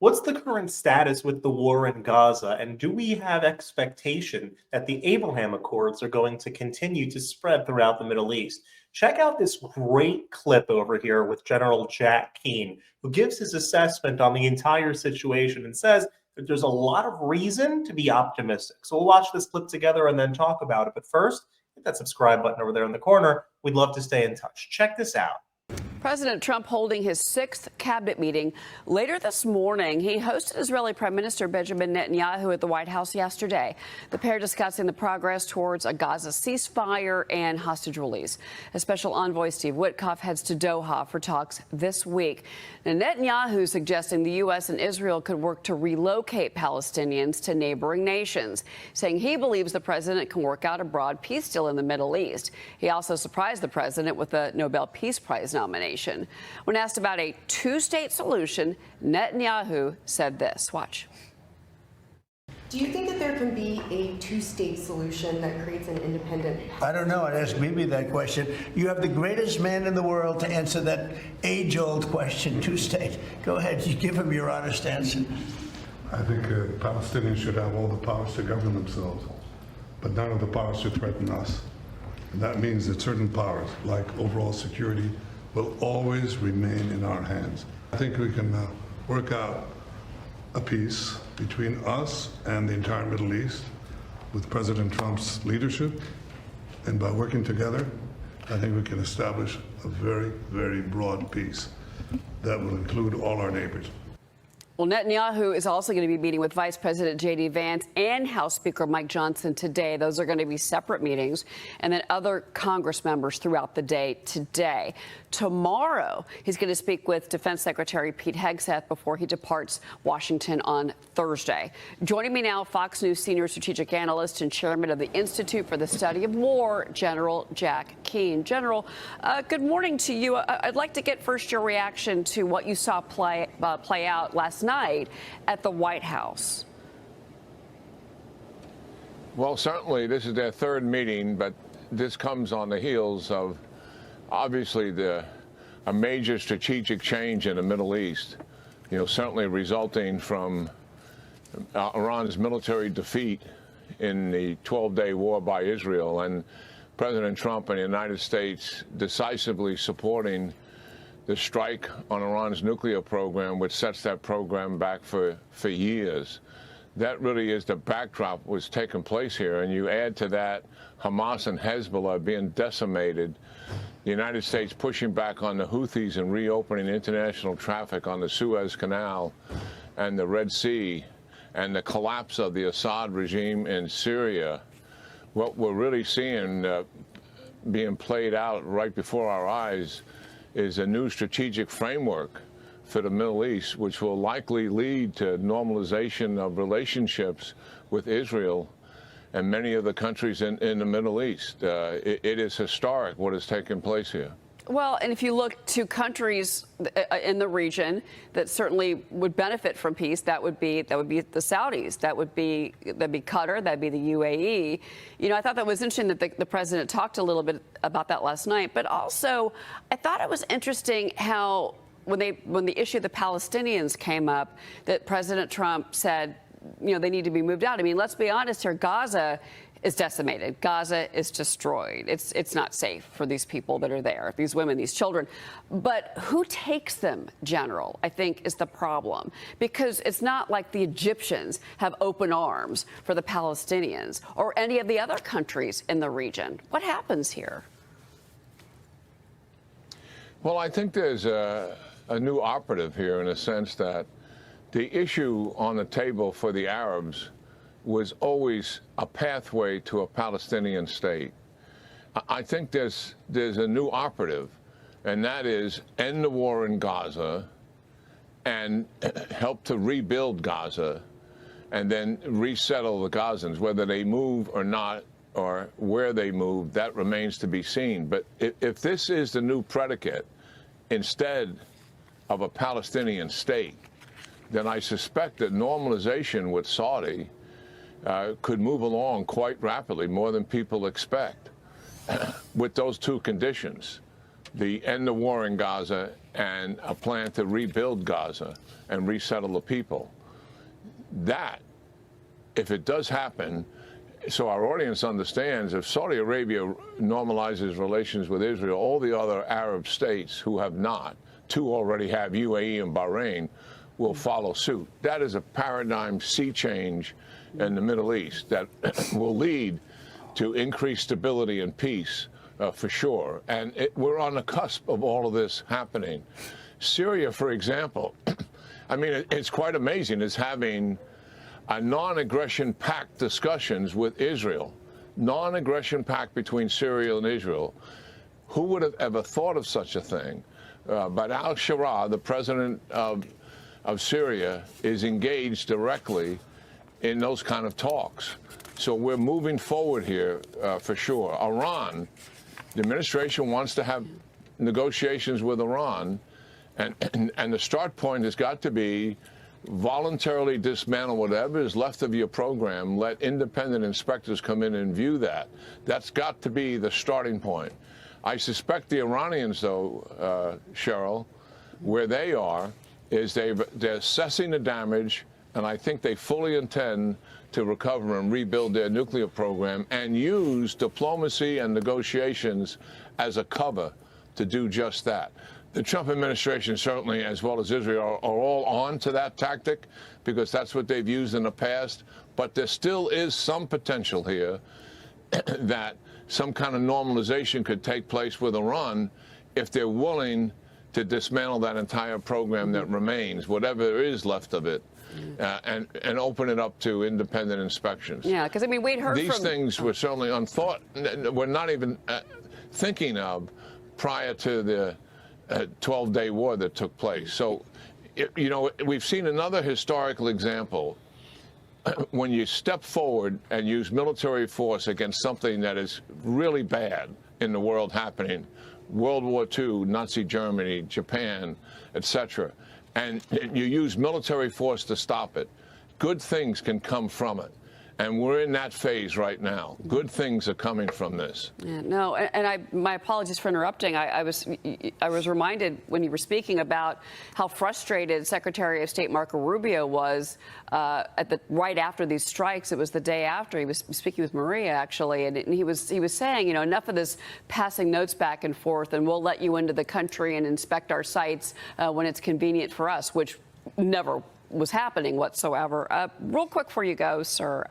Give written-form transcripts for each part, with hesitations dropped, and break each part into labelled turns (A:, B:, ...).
A: What's the current status with the war in Gaza, and do we have expectation that the Abraham Accords are going to continue to spread throughout the Middle East? Check out this great clip over here with General Jack Keane, who gives his assessment on the entire situation and says that there's a lot of reason to be optimistic. So we'll watch this clip together and then talk about it. But first, hit that subscribe button over there in the corner. We'd love to stay in touch. Check this out.
B: President Trump holding his 6th cabinet meeting. Later this morning, he hosted Israeli Prime Minister Benjamin Netanyahu at the White House yesterday. The pair discussing the progress towards a Gaza ceasefire and hostage release. A special envoy, Steve Witkoff, heads to Doha for talks this week. Now, Netanyahu suggesting the U.S. and Israel could work to relocate Palestinians to neighboring nations, saying he believes the president can work out a broad peace deal in the Middle East. He also surprised the president with a Nobel Peace Prize nomination. When asked about a two-state solution, Netanyahu said this. Watch.
C: Do you think that there can be a two-state solution that creates an independent?
D: I don't know. I'd ask Bibi that question. You have the greatest man in the world to answer that age-old question, two-state. Go ahead. You give him your honest answer.
E: I think Palestinians should have all the powers to govern themselves, but none of the powers to threaten us. And that means that certain powers, like overall security, will always remain in our hands. I think we can work out a peace between us and the entire Middle East with President Trump's leadership, and by working together, I think we can establish a very, very broad peace that will include all our neighbors.
B: Well, Netanyahu is also going to be meeting with Vice President J.D. Vance and House Speaker Mike Johnson today. Those are going to be separate meetings, and then other Congress members throughout the day today. Tomorrow, he's going to speak with Defense Secretary Pete Hegseth before he departs Washington on Thursday. Joining me now, Fox News senior strategic analyst and chairman of the Institute for the Study of War, General Jack Keane. General, good morning to you. I'd like to get first your reaction to what you saw play out last night at the White House.
F: Well, certainly this is their third meeting, but this comes on the heels of obviously a major strategic change in the Middle East, certainly resulting from Iran's military defeat in the 12-day war by Israel, and President Trump and the United States decisively supporting the strike on Iran's nuclear program, which sets that program back for years. That really is the backdrop what's taking place here. And you add to that Hamas and Hezbollah being decimated, the United States pushing back on the Houthis and reopening international traffic on the Suez Canal and the Red Sea, and the collapse of the Assad regime in Syria. What we're really seeing being played out right before our eyes is a new strategic framework for the Middle East, which will likely lead to normalization of relationships with Israel and many of the countries in the Middle East. It is historic what has taken place here.
B: Well, and if you look to countries in the region that certainly would benefit from peace, that would be the Saudis, that'd be Qatar, that'd be the UAE. I thought that was interesting that the president talked a little bit about that last night, but also I thought it was interesting how when the issue of the Palestinians came up, that President Trump said, they need to be moved out. I mean, let's be honest here, Gaza is decimated. Gaza is destroyed. It's not safe for these people that are there, these women, these children. But who takes them, General, I think is the problem. Because it's not like the Egyptians have open arms for the Palestinians or any of the other countries in the region. What happens here?
F: Well, I think there's a new operative here in a sense that the issue on the table for the Arabs was always a pathway to a Palestinian state. I think there's a new operative, and that is end the war in Gaza and help to rebuild Gaza and then resettle the Gazans. Whether they move or not, or where they move, that remains to be seen. But if this is the new predicate, instead of a Palestinian state, then I suspect that normalization with Saudi could move along quite rapidly, more than people expect, with those two conditions. the end the war in Gaza and a plan to rebuild Gaza and resettle the people. That, if it does happen, so our audience understands, if Saudi Arabia normalizes relations with Israel, all the other Arab states who have not, 2 already have, UAE and Bahrain, will follow suit. That is a paradigm sea change in the Middle East that will lead to increased stability and peace for sure. And we're on the cusp of all of this happening. Syria, for example, I mean, it's quite amazing. It's having a non-aggression pact discussions with Israel, non-aggression pact between Syria and Israel. Who would have ever thought of such a thing? But al-Shara, the president of Syria, is engaged directly in those kind of talks. So we're moving forward here for sure. Iran, the administration wants to have negotiations with Iran, and the start point has got to be voluntarily dismantle whatever is left of your program. Let independent inspectors come in and view that. That's got to be the starting point. I suspect the Iranians, though, Cheryl, where they are, is they're assessing the damage, and I think they fully intend to recover and rebuild their nuclear program and use diplomacy and negotiations as a cover to do just that. The Trump administration, certainly, as well as Israel, are all on to that tactic because that's what they've used in the past. But there still is some potential here that some kind of normalization could take place with Iran if they're willing to dismantle that entire program that remains, whatever there is left of it, and open it up to independent inspections.
B: Yeah, because I mean, we'd heard
F: these things were certainly unthought. We're not even thinking of prior to the 12-day war that took place. So, you know, we've seen another historical example. When you step forward and use military force against something that is really bad in the world happening, World War II, Nazi Germany, Japan, etc., and you use military force to stop it, good things can come from it. And we're in that phase right now. Good things are coming from this.
B: Yeah, no, and my apologies for interrupting. I was reminded when you were speaking about how frustrated Secretary of State Marco Rubio was right after these strikes. It was the day after. He was speaking with Maria, actually, and he was saying, you know, enough of this passing notes back and forth, and we'll let you into the country and inspect our sites when it's convenient for us, which never was happening whatsoever. Real quick before you go, sir,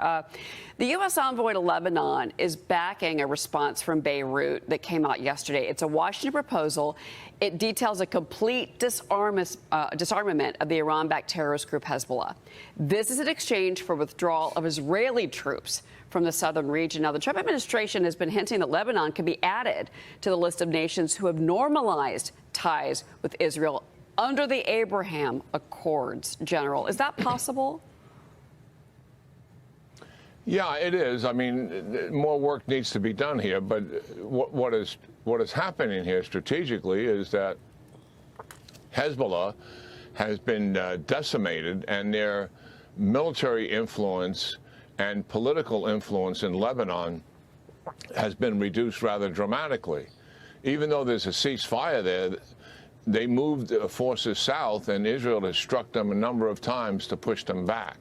B: the U.S. envoy to Lebanon is backing a response from Beirut that came out yesterday. It's a Washington proposal. It details a complete disarmament of the Iran-backed terrorist group Hezbollah. This is in exchange for withdrawal of Israeli troops from the southern region. Now, the Trump administration has been hinting that Lebanon could be added to the list of nations who have normalized ties with Israel under the Abraham Accords, General. Is that possible?
F: Yeah, it is. I mean, more work needs to be done here. But what is happening here strategically is that Hezbollah has been decimated, and their military influence and political influence in Lebanon has been reduced rather dramatically. Even though there's a ceasefire there, they moved forces south, and Israel has struck them a number of times to push them back.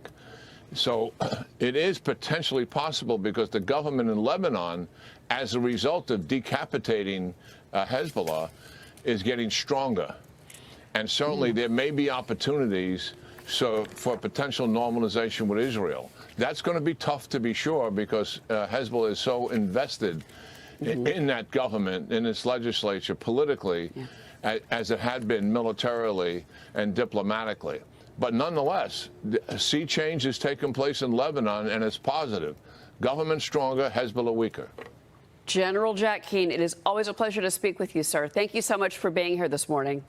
F: So it is potentially possible because the government in Lebanon, as a result of decapitating Hezbollah, is getting stronger. And certainly there may be opportunities for potential normalization with Israel. That's going to be tough to be sure because Hezbollah is so invested in that government, in its legislature, politically, as it had been militarily and diplomatically. But nonetheless, a sea change has taken place in Lebanon, and it's positive. Government stronger, Hezbollah weaker.
B: General Jack Keane, it is always a pleasure to speak with you, sir. Thank you so much for being here this morning.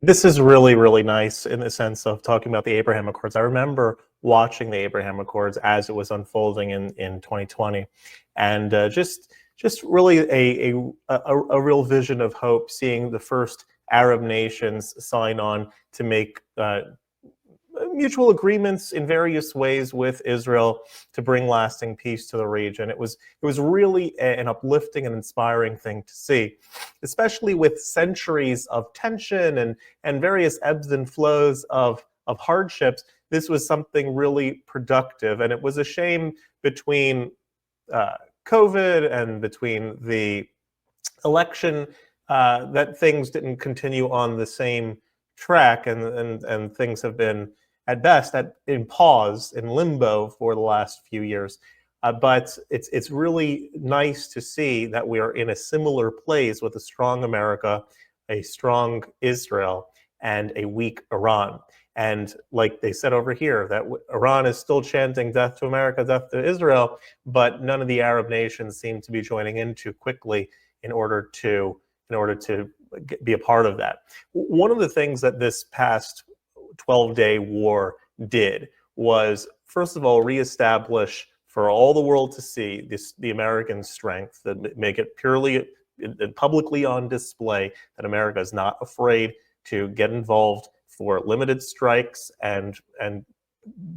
A: This is really, really nice in the sense of talking about the Abraham Accords. I remember watching the Abraham Accords as it was unfolding in 2020, and just really a real vision of hope, seeing the first Arab nations sign on to make mutual agreements in various ways with Israel to bring lasting peace to the region. It was really an uplifting and inspiring thing to see, especially with centuries of tension and various ebbs and flows of hardships. This was something really productive, and it was a shame between COVID and between the election that things didn't continue on the same track, and things have been at best in pause, in limbo for the last few years. But it's really nice to see that we are in a similar place with a strong America, a strong Israel, and a weak Iran. And like they said over here, that Iran is still chanting death to America, death to Israel, but none of the Arab nations seem to be joining in too quickly in order to be a part of that. One of the things that this past 12-day war did was, first of all, reestablish for all the world to see the American strength, that make it purely and publicly on display that America is not afraid to get involved for limited strikes and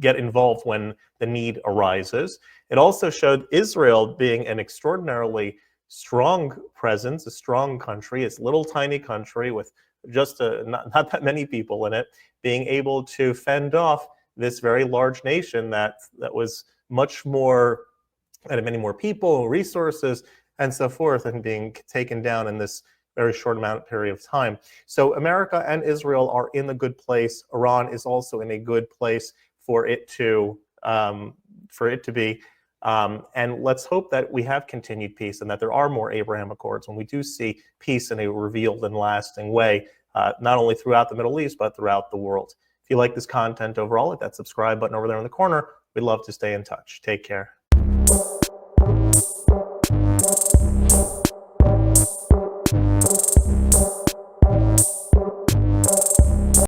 A: get involved when the need arises. It also showed Israel being an extraordinarily strong presence, a strong country, it's a little tiny country with just not that many people in it, being able to fend off this very large nation that was much more, had many more people, resources, and so forth, and being taken down in this very short period of time. So America and Israel are in a good place. Iran is also in a good place for it to be. And let's hope that we have continued peace and that there are more Abraham Accords when we do see peace in a revealed and lasting way, not only throughout the Middle East, but throughout the world. If you like this content overall, hit that subscribe button over there in the corner. We'd love to stay in touch. Take care.